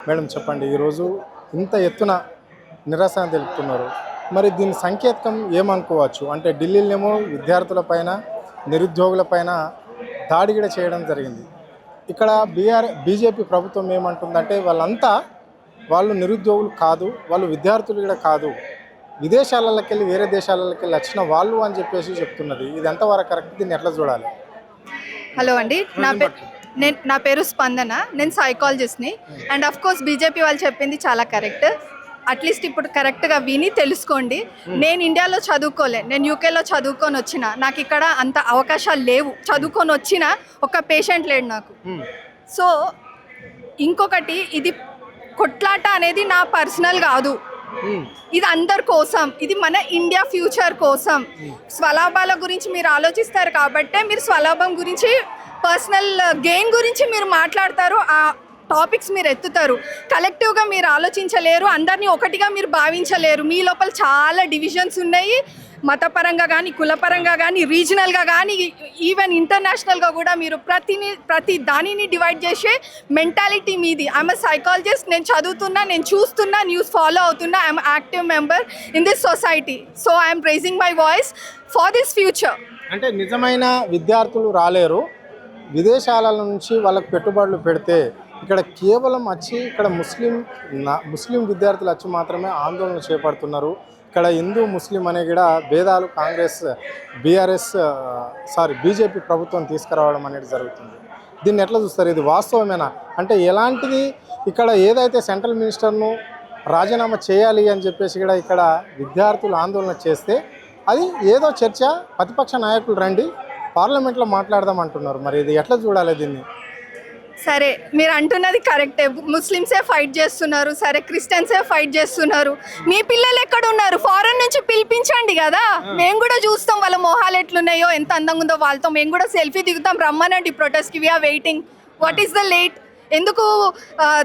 Madam చెప్పండి, ఈరోజు ఇంత ఎత్తున నిరసన తెలుపుతున్నారు. మరి దీని సంకేతం ఏమనుకోవచ్చు? అంటే ఢిల్లీలోనేమో విద్యార్థులపైన, నిరుద్యోగులపైన దాడి కూడా చేయడం జరిగింది. ఇక్కడ బీజేపీ ప్రభుత్వం ఏమంటుందంటే వాళ్ళు నిరుద్యోగులు కాదు, వాళ్ళు విద్యార్థులు కూడా కాదు, విదేశాలకి వెళ్ళి వేరే దేశాలకి వెళ్ళి వచ్చిన వాళ్ళు అని చెప్పేసి చెప్తున్నది. ఇది ఎంతవరకు కరెక్ట్? దీన్ని ఎట్లా చూడాలి? హలో అండి, నా పేరు స్పందన. నేను సైకాలజిస్ట్ని. అండ్ అఫ్ కోర్స్ బీజేపీ వాళ్ళు చెప్పింది చాలా కరెక్ట్. అట్లీస్ట్ ఇప్పుడు కరెక్ట్గా విని తెలుసుకోండి. నేను ఇండియాలో చదువుకోలే, నేను యూకేలో చదువుకొని వచ్చిన. నాకు ఇక్కడ అంత అవకాశాలు లేవు. చదువుకొని వచ్చిన ఒక పేషెంట్ లేడు నాకు. సో ఇంకొకటి, ఇది కొట్లాట అనేది నా పర్సనల్ కాదు, ఇది అందరి కోసం, ఇది మన ఇండియా ఫ్యూచర్ కోసం. స్వలాభాల గురించి మీరు ఆలోచిస్తారు కాబట్టే మీరు స్వలాభం గురించి, పర్సనల్ గెయిన్ గురించి మీరు మాట్లాడతారు, ఆ టాపిక్స్ మీరు ఎత్తుతారు. కలెక్టివ్గా మీరు ఆలోచించలేరు, అందరినీ ఒకటిగా మీరు భావించలేరు. మీ లోపల చాలా డివిజన్స్ ఉన్నాయి, మతపరంగా కానీ, కులపరంగా కానీ, రీజనల్గా కానీ, ఈవెన్ ఇంటర్నేషనల్గా కూడా. మీరు ప్రతి దానిని డివైడ్ చేసే మెంటాలిటీ మీది. I'm a psychologist. నేను చదువుతున్నా, నేను చూస్తున్నా, న్యూస్ ఫాలో అవుతున్నా. I'm active member in this society. So I'm raising my voice for this future. అంటే నిజమైన విద్యార్థులు రాలేరు, విదేశాల నుంచి వాళ్ళకు పెట్టుబడులు పెడితే ఇక్కడ కేవలం వచ్చి ఇక్కడ ముస్లిం విద్యార్థులు వచ్చి మాత్రమే ఆందోళన చేపడుతున్నారు. ఇక్కడ హిందూ ముస్లిం అనే కూడా భేదాలు బీజేపీ ప్రభుత్వం తీసుకురావడం అనేది జరుగుతుంది. దీన్ని ఎట్లా చూస్తారు? ఇది వాస్తవమేనా? అంటే ఎలాంటిది ఇక్కడ ఏదైతే సెంట్రల్ మినిస్టర్ను రాజీనామా చేయాలి అని చెప్పేసి కూడా ఇక్కడ విద్యార్థులు ఆందోళన చేస్తే అది ఏదో చర్చ, ప్రతిపక్ష నాయకులు రండి పార్లమెంట్లో మాట్లాడదాం అంటున్నారు. మరి ఇది ఎట్లా చూడాలి దీన్ని? సరే, మీరు అంటున్నది కరెక్టే. ముస్లిమ్సే ఫైట్ చేస్తున్నారు, సరే క్రిస్టియన్సే ఫైట్ చేస్తున్నారు. మీ పిల్లలు ఎక్కడ ఉన్నారు? ఫారెన్ నుంచి పిలిపించండి కదా, మేము కూడా చూస్తాం వాళ్ళ మొహాలు ఎట్లున్నాయో, ఎంత అందంగా ఉందో. వాళ్ళతో మేము కూడా సెల్ఫీ దిగుతాం, రమ్మనండి ప్రొటెస్ట్కి. We are waiting. What is the late? ఎందుకు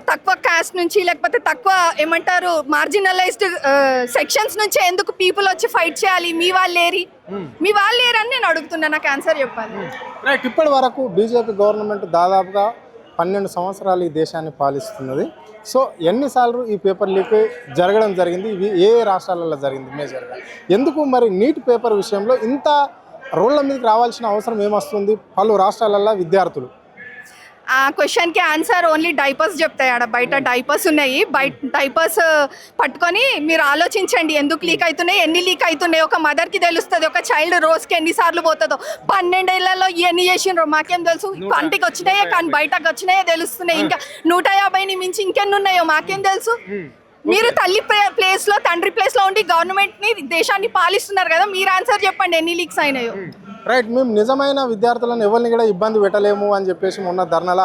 తక్కువ కాస్ట్ నుంచి, లేకపోతే తక్కువ ఏమంటారు మార్జినలైజ్డ్ సెక్షన్స్ నుంచి ఎందుకు పీపుల్ వచ్చి ఫైట్ చేయాలి? మీ వాళ్ళు లేరని నేను అడుగుతున్నా. నాకు ఆన్సర్ చెప్పాలి. రైట్. ఇప్పటి వరకు బీజేపీ గవర్నమెంట్ దాదాపుగా 12 సంవత్సరాలు ఈ దేశాన్ని పాలిస్తున్నది. సో ఎన్నిసార్లు ఈ పేపర్ లీక్ జరగడం జరిగింది? ఇవి ఏ రాష్ట్రాలలో జరిగింది మేజర్గా? ఎందుకు మరి నీట్ పేపర్ విషయంలో ఇంత రోడ్ల మీదకి రావాల్సిన అవసరం ఏమొస్తుంది? పలు రాష్ట్రాలలో విద్యార్థులు ఆ క్వశ్చన్కి ఆన్సర్ ఓన్లీ డైపర్స్ చెప్తాయి. ఆడ బయట డైపర్స్ ఉన్నాయి, డైపర్స్ పట్టుకొని మీరు ఆలోచించండి ఎందుకు లీక్ అవుతున్నాయి, ఎన్ని లీక్ అవుతున్నాయి. ఒక మదర్కి తెలుస్తుంది, ఒక చైల్డ్ రోజుకి ఎన్నిసార్లు పోతుందో. 12 ఏళ్లలో ఎన్ని చేసిండ్రో మాకేం తెలుసు? కంటికి వచ్చినాయే కానీ బయటకు వచ్చినాయే తెలుస్తున్నాయి. ఇంకా 150ని మించి ఇంకెన్ని ఉన్నాయో మాకేం తెలుసు? మీరు తల్లి ప్లేస్లో, తండ్రి ప్లేస్లో ఉండి గవర్నమెంట్ని, దేశాన్ని పాలిస్తున్నారు కదా, మీరు ఆన్సర్ చెప్పండి ఎన్ని లీక్స్ అయినాయో. రైట్. మేము నిజమైన విద్యార్థులను ఎవరిని కూడా ఇబ్బంది పెట్టలేము అని చెప్పేసి మొన్న ధర్నాల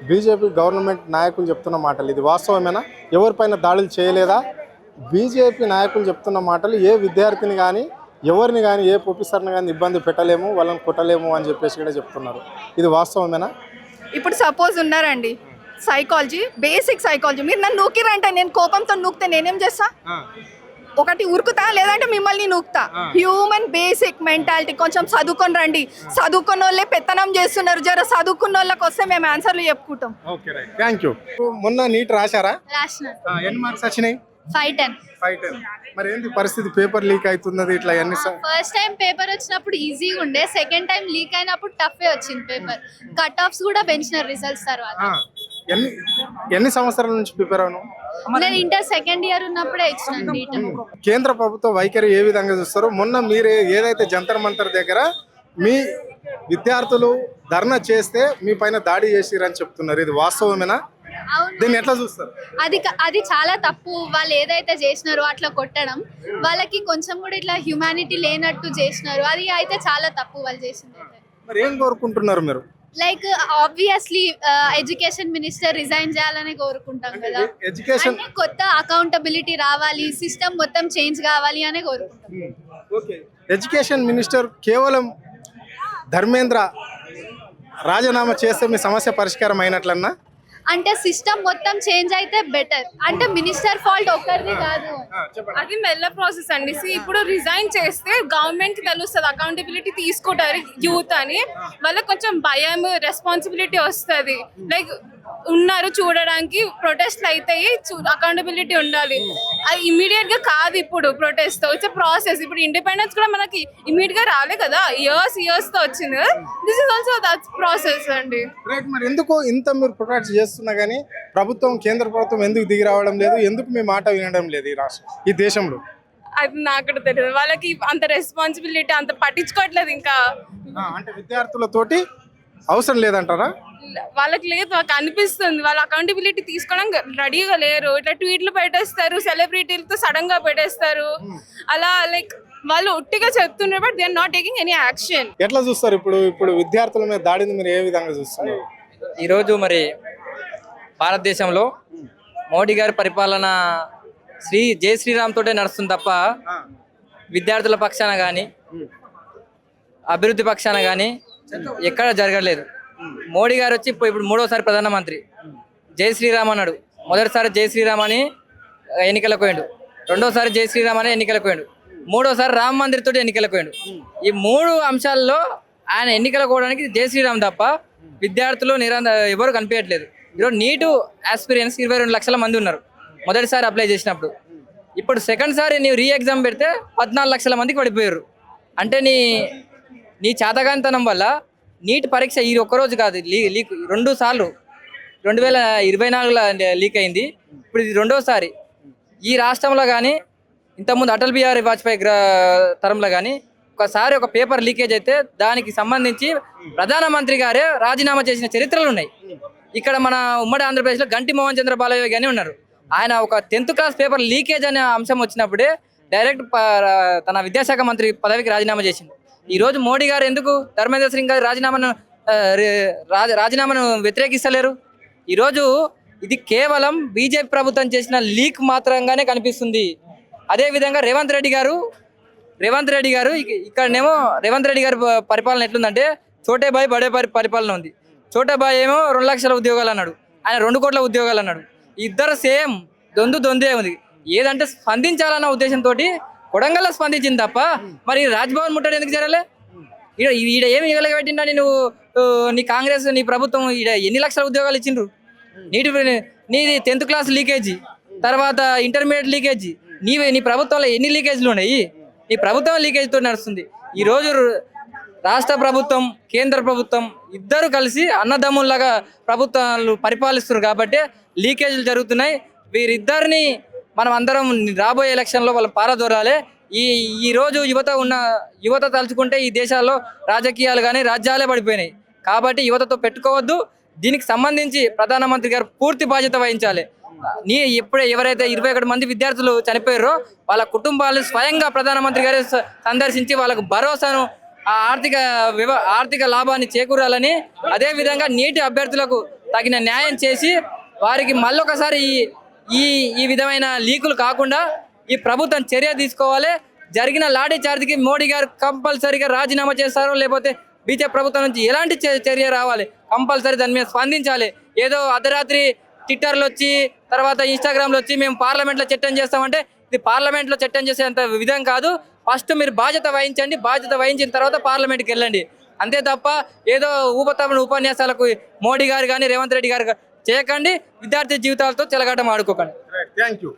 బీజేపీ గవర్నమెంట్ నాయకులు చెప్తున్న మాటలు, ఇది వాస్తవమేనా? ఎవరిపైన దాడులు చేయలేదా? బీజేపీ నాయకులు చెప్తున్న మాటలు, ఏ విద్యార్థిని కానీ, ఎవరిని కానీ, ఏ ప్రొఫెసర్ని కానీ ఇబ్బంది పెట్టలేము, వాళ్ళని కొట్టలేము అని చెప్పేసి కూడా చెప్తున్నారు. ఇది వాస్తవమేనా? ఇప్పుడు సపోజ్ ఉన్నారండి సైకాలజీ, బేసిక్ సైకాలజీ, మీరు నన్ను నూకిరంటే, నేను కోపంతో నూకితే నేనేం చేస్తా? ఒకటి ఉరుకుతా, లేదంటే మిమ్మల్ని నూకుతా. Human basic mentality. కొంచెం చదువుకొని రండి. చదువుకున్న వాళ్ళే పెత్తనం చేస్తున్నారు. జర చదువుకున్న వాళ్ళకి వస్తే మేము ఆన్సర్లు చెప్పుకుంటాం. Thank you. మొన్న నీట్ రాశారా? ఎన్ని మార్క్స్ వచ్చినాయి? 510. మరి ఏంటి పరిస్థితి? పేపర్ లీక్ అవుతున్నది ఇట్లా? ఫస్ట్ టైం పేపర్ వచ్చినప్పుడు ఈజీగా ఉండే, సెకండ్ టైం లీక్ అయినప్పుడు టఫ్ వచ్చింది పేపర్. కట్ ఆఫ్స్ కూడా పెంచినారు రిజల్ట్స్ తర్వాత. ఎన్ని సంవత్సరాల నుంచి ప్రిపేర్ అవును? నేను ఇంటర్ సెకండ్ ఇయర్ ఉన్నప్పుడే ఇచ్చిన నీట్. కేంద్ర ప్రభుత్వ వైఖరి ఏ విధంగా చూస్తారు? మొన్న మీరు ఏదైతే జంతర్ మంతర్ దగ్గర మీ విద్యార్థులు ధర్నా చేస్తే మీ పైన దాడి చేసిరని చెప్తున్నారు, ఇది వాస్తవమేనా? దీన్ని ఎట్లా చూస్తారు? అది చాలా తప్పు. వాళ్ళు ఏదైతే చేసినారో అట్లా కొట్టడం, వాళ్ళకి కొంచెం కూడా ఇట్లా హ్యూమానిటీ లేనట్టు చేసినారు. అది అయితే చాలా తప్పు వాళ్ళు చేసింది. మరి ఏం కోరుకుంటున్నారు మీరు? Like obviously education minister resign చేయాలని కోరుకుంటాం కదా. ఎడ్యుకేషన్ కొత్త అకౌంటబిలిటీ రావాలి, సిస్టమ్ మొత్తం చేంజ్ కావాలి అనే కోరుకుంటాం. ఎడ్యుకేషన్ మినిస్టర్ కేవలం ధర్మేంద్ర రాజీనామా చేస్తే మీ సమస్య పరిష్కారం అయినట్లన్నా? అంటే సిస్టమ్ మొత్తం చేంజ్ అయితే బెటర్. అంటే మినిస్టర్ ఫాల్ట్ ఒక్కరిది కాదు, అది మెల్ల ప్రాసెస్ అండి. ఇప్పుడు రిజైన్ చేస్తే గవర్నమెంట్ కి తెలుస్తుంది, అకౌంటబిలిటీ తీసుకుంటారు యూత్ అని. వాళ్ళకి కొంచెం భయం, రెస్పాన్సిబిలిటీ వస్తుంది. లైక్ ఉన్నారు చూడడానికి, ప్రొటెస్ట్లు అవుతాయి, అకౌంటబిలిటీ ఉండాలి. అది ఇమీడియట్ గా కాదు ఇప్పుడు ప్రొటెస్ట్, ఇట్స్ ప్రాసెస్. ఇప్పుడు ఇండిపెండెన్స్ కూడా మనకి ఇమీడియట్ గా రాలే కదా, ఇయర్స్ తో వచ్చింది కదా. This is also that process అండి. రైట్, మరి ఎందుకు ఇంత మీరు ప్రొటెక్ట్ చేస్తున్నా కానీ కేంద్ర ప్రభుత్వం ఎందుకు దిగి రావడం లేదు? ఎందుకు మీ మాట వినడం లేదు ఈ దేశంలో? అది నాకు కూడా తెలియదు. వాళ్ళకి అంత రెస్పాన్సిబిలిటీ అంత పట్టించుకోవట్లేదు. ఇంకా అంటే విద్యార్థులతోటి అవసరం లేదంటారా? వాళ్ళకి లేదు, నాకు అనిపిస్తుంది. వాళ్ళ అకౌంటబిలిటీ తీసుకోవడం రెడీగా లేరు. ఇట్లా ట్వీట్లు పెట్టేస్తారు, సెలబ్రిటీలతో సడన్ గా పెట్టేస్తారు. అలా లైక్ వాళ్ళు ఒట్టిగా చెప్తున్నారు, but they are not taking any action. ఎట్లా చూస్తారు ఇప్పుడు విద్యార్థుల మీద దాడిని మీరు ఏ విధంగా చూస్తున్నారు? ఈరోజు మరి భారతదేశంలో మోడీ గారి పరిపాలన జై శ్రీరామ్ తోటే నడుస్తుంది తప్ప విద్యార్థుల పక్షాన కానీ అభివృద్ధి పక్షాన కానీ ఎక్కడ జరగలేదు. మోడీ గారు వచ్చి ఇప్పుడు మూడోసారి ప్రధానమంత్రి. జై శ్రీరామ్ అన్నాడు. మొదటిసారి జై శ్రీరామ్ అని ఎన్నికలకు పోయిండు, రెండోసారి జై శ్రీరామ్ అని ఎన్నికలకు పోయిండు, మూడోసారి రామ మందిర్ తోటి ఎన్నికలకు పోయిండు. ఈ 3 అంశాల్లో ఆయన ఎన్నికలకు పోవడానికి జై శ్రీరామ్ తప్ప విద్యార్థులు ఎవరు కనిపించట్లేదు. ఈరోజు నీటు ఆస్పిరియన్స్ 22 లక్షల మంది ఉన్నారు మొదటిసారి అప్లై చేసినప్పుడు. ఇప్పుడు సెకండ్ సారి నీవు రీ ఎగ్జామ్ పెడితే 14 లక్షల మందికి పడిపోయారు. అంటే నీ చేతగానితనం వల్ల నీట్ పరీక్ష ఈ ఒక్కరోజు కాదు, లీక్ 2 సార్లు 2024లో లీక్ అయింది. ఇప్పుడు ఇది 2వ సారి. ఈ రాష్ట్రంలో కానీ ఇంతకుముందు అటల్ బిహారీ వాజ్పేయి తరంలో కానీ ఒకసారి ఒక పేపర్ లీకేజ్ అయితే దానికి సంబంధించి ప్రధానమంత్రి గారే రాజీనామా చేసిన చరిత్రలు ఉన్నాయి. ఇక్కడ మన ఉమ్మడి ఆంధ్రప్రదేశ్లో గంటి మోహన్ చంద్ర బాలయ్య గానీ ఉన్నారు. ఆయన ఒక 10th క్లాస్ పేపర్ లీకేజ్ అనే అంశం వచ్చినప్పుడే డైరెక్ట్ తన విద్యాశాఖ మంత్రి పదవికి రాజీనామా చేసింది. ఈరోజు మోడీ గారు ఎందుకు ధర్మేంద్ర సింగ్ గారి రాజీనామాను వ్యతిరేకిస్తలేరు? ఈరోజు ఇది కేవలం బీజేపీ ప్రభుత్వం చేసిన లీక్ మాత్రంగానే కనిపిస్తుంది. అదేవిధంగా రేవంత్ రెడ్డి గారు ఇక్కడనేమో రేవంత్ రెడ్డి గారి పరిపాలన ఎట్లుందంటే చోటే బాయ్ బడే పరిపాలన ఉంది. చోటే బాయ్ ఏమో 2 లక్షల ఉద్యోగాలు అన్నాడు, ఆయన 2 కోట్ల ఉద్యోగాలు అన్నాడు. ఇద్దరు సేమ్ దొందే ఉంది. ఏదంటే స్పందించాలన్న ఉద్దేశంతో కొడంగల్లో స్పందించింది తప్ప మరి రాజ్భవన్ ముట్టడి ఎందుకు జరగలే? ఈడ ఏమి ఇవ్వలేకబెట్టిండా నువ్వు? నీ కాంగ్రెస్ నీ ప్రభుత్వం ఈడ ఎన్ని లక్షల ఉద్యోగాలు ఇచ్చిండ్రు? నీది 10th క్లాస్ లీకేజీ, తర్వాత ఇంటర్మీడియట్ లీకేజీ, నీ ప్రభుత్వంలో ఎన్ని లీకేజీలు ఉన్నాయి? నీ ప్రభుత్వం లీకేజీతో నడుస్తుంది. ఈరోజు రాష్ట్ర ప్రభుత్వం కేంద్ర ప్రభుత్వం ఇద్దరు కలిసి అన్నదమ్ముల్లాగా ప్రభుత్వాలు పరిపాలిస్తున్నారు కాబట్టి లీకేజీలు జరుగుతున్నాయి. వీరిద్దరిని మనం అందరం రాబోయే ఎలక్షన్లో వాళ్ళు పారదోరాలి. ఈ రోజు యువత తలుచుకుంటే ఈ దేశాల్లో రాజకీయాలు కానీ రాజ్యాలే పడిపోయినాయి. కాబట్టి యువతతో పెట్టుకోవద్దు. దీనికి సంబంధించి ప్రధానమంత్రి గారు పూర్తి బాధ్యత వహించాలి. ఎవరైతే 21 మంది విద్యార్థులు చనిపోయారో వాళ్ళ కుటుంబాలు స్వయంగా ప్రధానమంత్రి గారు సందర్శించి వాళ్ళకు భరోసాను ఆర్థిక లాభాన్ని చేకూరాలని, అదేవిధంగా నీటి అభ్యర్థులకు తగిన న్యాయం చేసి వారికి మళ్ళొకసారి ఈ విధమైన లీకులు కాకుండా ఈ ప్రభుత్వం చర్య తీసుకోవాలి. జరిగిన లాఠీ చార్జ్కి మోడీ గారు కంపల్సరీగా రాజీనామా చేస్తారో లేకపోతే బీజేపీ ప్రభుత్వం నుంచి ఎలాంటి చర్య రావాలి, కంపల్సరీ దాని మీద స్పందించాలి. ఏదో అర్ధరాత్రి ట్విట్టర్లో వచ్చి తర్వాత ఇన్స్టాగ్రామ్లో వచ్చి మేము పార్లమెంట్లో చట్టం చేస్తామంటే ఇది పార్లమెంట్లో చట్టం చేసేంత విధం కాదు. ఫస్ట్ మీరు బాధ్యత వహించండి, బాధ్యత వహించిన తర్వాత పార్లమెంట్కి వెళ్ళండి. అంతే తప్ప ఏదో ఉపన్యాసాలకు మోడీ గారు కానీ రేవంత్ రెడ్డి గారు చేయకండి. విద్యార్థి జీవితాలతో చెలగాటం ఆడుకోకండి. Thank you.